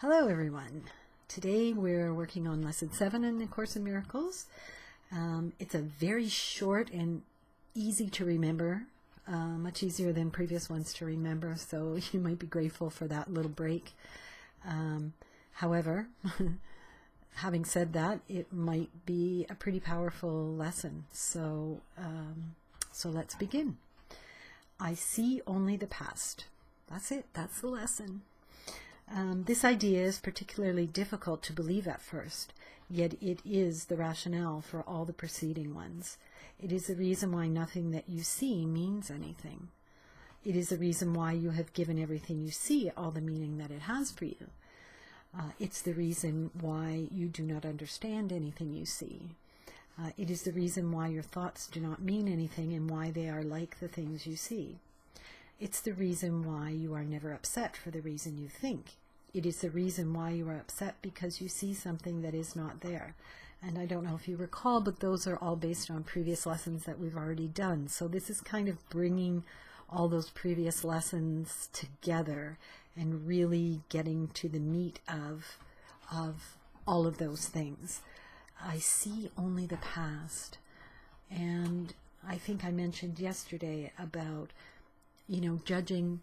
Hello everyone. Today we're working on Lesson 7 in the Course in Miracles. It's a very short and easy to remember, much easier than previous ones to remember, so you might be grateful for that little break. However, having said that, it might be a pretty powerful lesson, so let's begin. I see only the past. That's it. That's the lesson. This idea is particularly difficult to believe at first, yet it is the rationale for all the preceding ones. It is the reason why nothing that you see means anything. It is the reason why you have given everything you see all the meaning that it has for you. It's the reason why you do not understand anything you see. It is the reason why your thoughts do not mean anything and why they are like the things you see. It's the reason why you are never upset for the reason you think. It is the reason why you are upset because you see something that is not there. And I don't know if you recall, but those are all based on previous lessons that we've already done. So this is kind of bringing all those previous lessons together and really getting to the meat of all of those things. I see only the past. And I think I mentioned yesterday about judging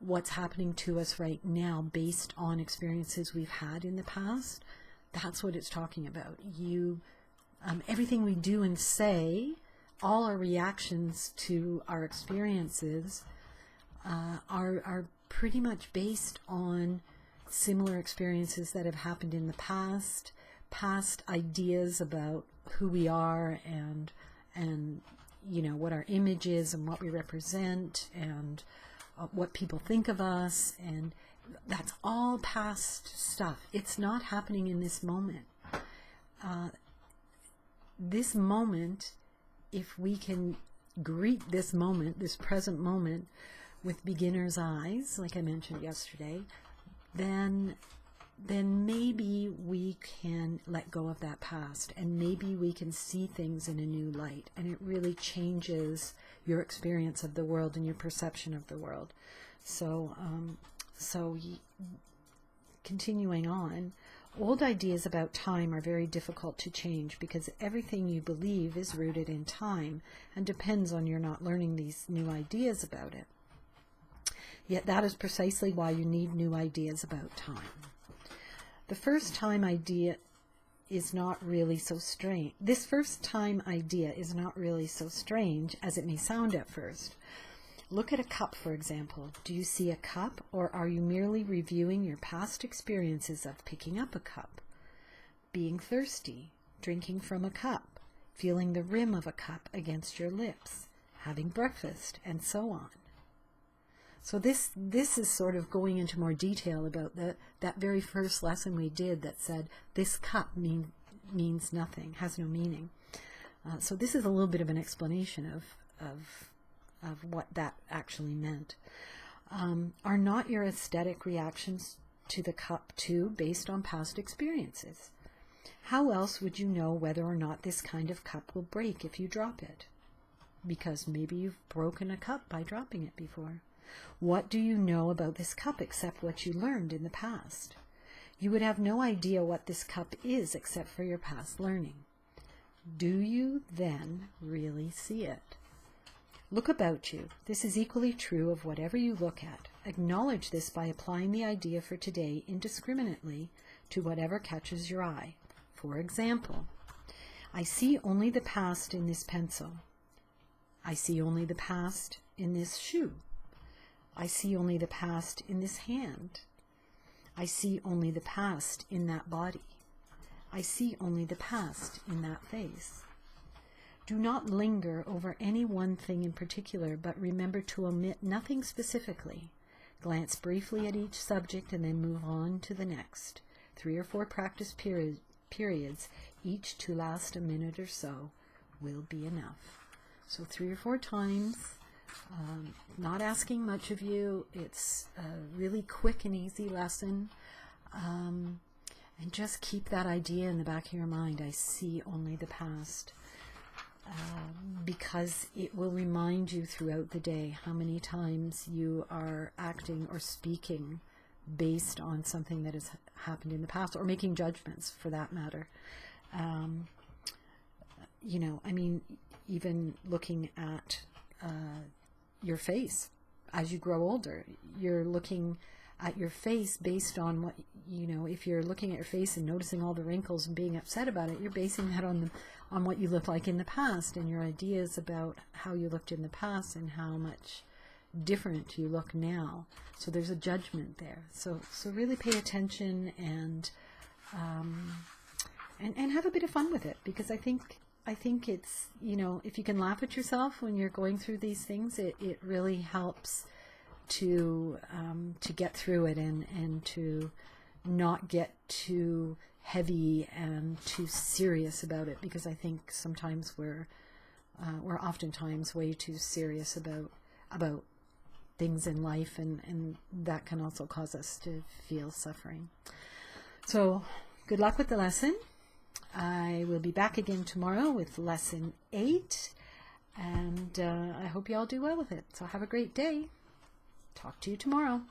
what's happening to us right now based on experiences we've had in the past. That's what it's talking about. Everything we do and say, all our reactions to our experiences are pretty much based on similar experiences that have happened in the past ideas about who we are and what our image is and what we represent and what people think of us, and that's all past stuff. It's not happening in this moment. This moment, if we can greet this moment, this present moment, with beginner's eyes, like I mentioned yesterday, then maybe we can let go of that past, and maybe we can see things in a new light, and it really changes your experience of the world and your perception of the world. So continuing on, old ideas about time are very difficult to change because everything you believe is rooted in time and depends on your not learning these new ideas about it. Yet that is precisely why you need new ideas about time. The first time idea is not really so strange. This first time idea is not really so strange as it may sound at first. Look at a cup, for example. Do you see a cup, or are you merely reviewing your past experiences of picking up a cup, being thirsty, drinking from a cup, feeling the rim of a cup against your lips, having breakfast, and so on? So this is sort of going into more detail about that very first lesson we did that said this cup means nothing, has no meaning. So this is a little bit of an explanation of what that actually meant. Are not your aesthetic reactions to the cup too based on past experiences? How else would you know whether or not this kind of cup will break if you drop it? Because maybe you've broken a cup by dropping it before. What do you know about this cup except what you learned in the past? You would have no idea what this cup is except for your past learning. Do you then really see it? Look about you. This is equally true of whatever you look at. Acknowledge this by applying the idea for today indiscriminately to whatever catches your eye. For example, I see only the past in this pencil. I see only the past in this shoe. I see only the past in this hand. I see only the past in that body. I see only the past in that face. Do not linger over any one thing in particular, but remember to omit nothing specifically. Glance briefly at each subject and then move on to the next. 3 or 4 practice periods, each to last a minute or so, will be enough. So 3 or 4 times. Not asking much of you. It's a really quick and easy lesson. And just keep that idea in the back of your mind. I see only the past. Because it will remind you throughout the day how many times you are acting or speaking based on something that has happened in the past, or making judgments for that matter. You know, I mean, even looking at your face as you grow older, you're looking at your face based on what, you know, if you're looking at your face and noticing all the wrinkles and being upset about it, you're basing that on what you look like in the past, and your ideas about how you looked in the past and how much different you look now. So there's a judgment there. So really pay attention and have a bit of fun with it, because I think it's, you know, if you can laugh at yourself when you're going through these things, it really helps to get through it and to not get too heavy and too serious about it, because I think sometimes we're oftentimes way too serious about things in life, and that can also cause us to feel suffering. So good luck with the lesson. I will be back again tomorrow with lesson 8, and I hope you all do well with it. So have a great day. Talk to you tomorrow.